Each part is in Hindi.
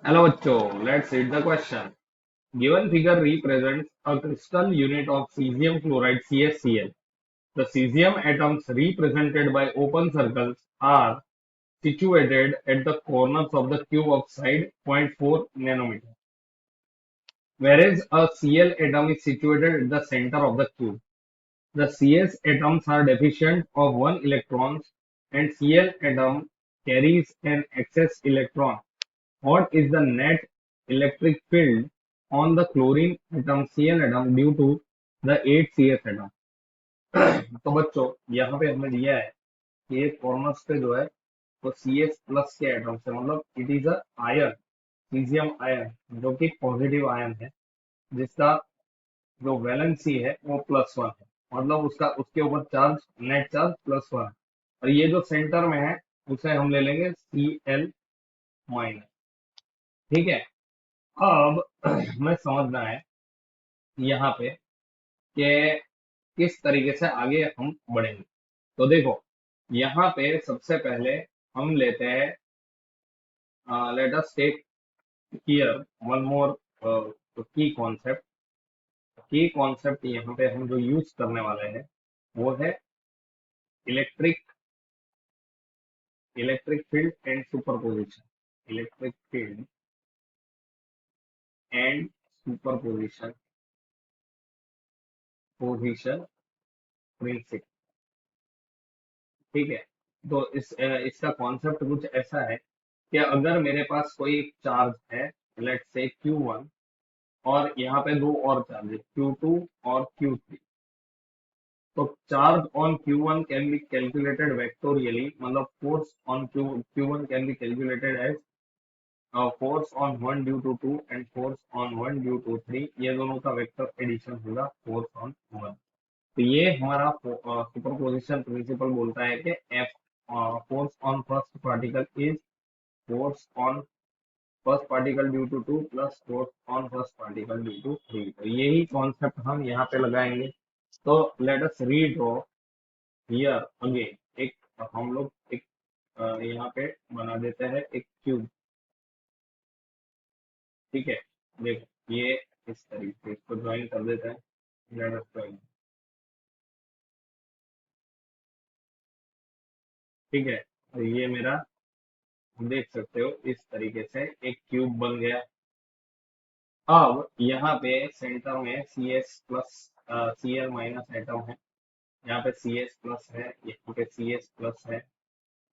Hello बच्चों, let's read the question. Given figure represents a crystal unit of cesium fluoride CaCl. The cesium atoms represented by open circles are situated at the corners of the cube of side zero point 0.4 nanometer, whereas a Cl atom is situated at the center of the cube. The Cs atoms are deficient of one electron and Cl atom carries an excess electron. What is the net electric field on the chlorine atom Cl atom due to the 8 CS atom? तो बच्चों यहाँ पे हमें दिया है कि ये कॉर्नर्स पे जो है वो CS प्लस के एटम से मतलब it is a ion, caesium ion जो कि पॉजिटिव आयन है, जिसका जो वैलेंसी है वो +1 है। मतलब उसका उसके ऊपर चार्ज नेट चार्ज +1 है। और ये जो सेंटर में है उसे हम ले लेंगे Cl माइनस। ठीक है। अब हमें समझना है यहाँ पे कि किस तरीके से आगे हम बढ़ेंगे। तो देखो यहाँ पे सबसे पहले हम लेते हैं, let us take here one more key concept. की कॉन्सेप्ट यहाँ पे हम जो यूज करने वाले हैं वो है electric electric field and superposition. Electric field and superposition position principle. ठीक है। तो इसका कॉन्सेप्ट कुछ ऐसा है कि अगर मेरे पास कोई चार्ज है, लेट्स से Q1, और यहाँ पे दो और चार्ज है Q2 और Q3, तो charge on Q1 can be calculated vectorially, मतलब force on Q1 can be calculated as force on 1 due to 2 and force on 1 due to 3। ये दोनों का वेक्टर एडिशन होगा फोर्स ऑन 1। तो ये हमारा सुपरपोजिशन प्रिंसिपल बोलता है कि F force on first particle is force on first particle due to 2 plus force on first particle due to 3। तो यही कॉन्सेप्ट हम यहाँ पे लगाएंगे। तो let us redraw here again एक, हम लोग एक यहाँ पे बना देते हैं एक क्यूब। ठीक है। देखो ये इस तरीके से इसको ज्वाइन कर देते हैं। लेट अस ज्वाइन। ठीक है। तो ये मेरा देख सकते हो इस तरीके से एक क्यूब बन गया। अब यहाँ पे सेंटर में C S plus C L minus atom है। यहाँ पे सी एस प्लस है, यहाँ पे सी एस प्लस है,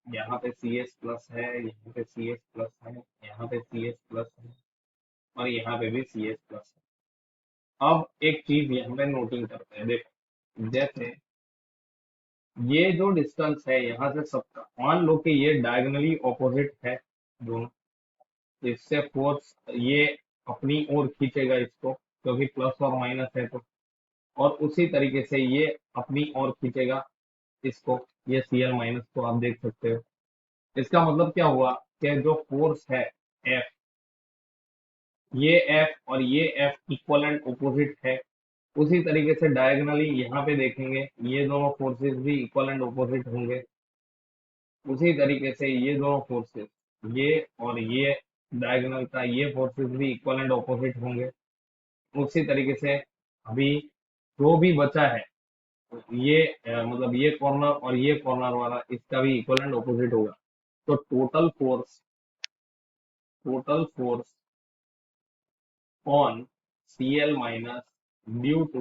यहाँ पे सी एस प्लस है, यहाँ पे सी एस प्लस है, यहाँ पे सी एस प्लस है, और यहाँ पे भी सी एस प्लस है। अब एक चीज यहाँ पे नोटिंग करते हैं। देखो जैसे ये जो डिस्टेंस है यहाँ से सबका, मान लो कि ये डायगोनली ऑपोजिट है दोनों, तो इससे फोर्स ये अपनी ओर खींचेगा इसको, क्योंकि प्लस और माइनस है तो। और उसी तरीके से ये अपनी ओर खींचेगा इसको, ये सी एल माइनस को आप देख सकते हो। इसका मतलब क्या हुआ कि जो फोर्स है F, ये F और ये F इक्वल एंड ऑपोजिट है। उसी तरीके से डायगोनली यहाँ पे देखेंगे ये दोनों फोर्सेस भी इक्वल एंड ऑपोजिट होंगे। उसी तरीके से ये दोनों फोर्सेस, ये और ये डायगोनल का ये फोर्सेस भी इक्वल एंड ऑपोजिट होंगे। उसी तरीके से अभी जो भी बचा है ये मतलब ये कॉर्नर और ये कॉर्नर वाला इसका भी इक्वल एंड ऑपोजिट होगा। तो total force on Cl minus due to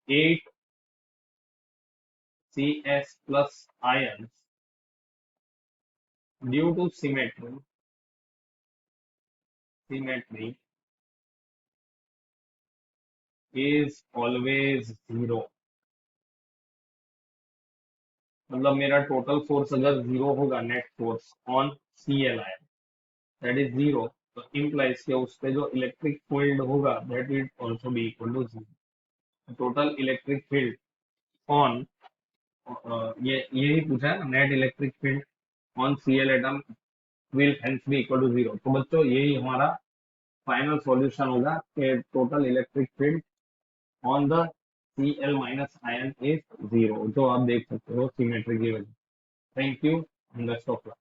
8 Cs plus ions due to symmetry is always zero। मतलब मेरा टोटल फोर्स अगर जीरो होगा, net force on Cl ion that is zero, तो इम्प्लाइज के उस पे जो इलेक्ट्रिक फील्ड होगा that will also be equal to zero. Total electric field on ये यही पूछा है, net electric field on Cl atom will hence be equal to zero। तो बच्चों यही हमारा फाइनल सॉल्यूशन होगा कि total electric field on the Cl minus ion is zero, जो आप देख सकते हो सिमेट्री की वजह। Thank you. Best of luck.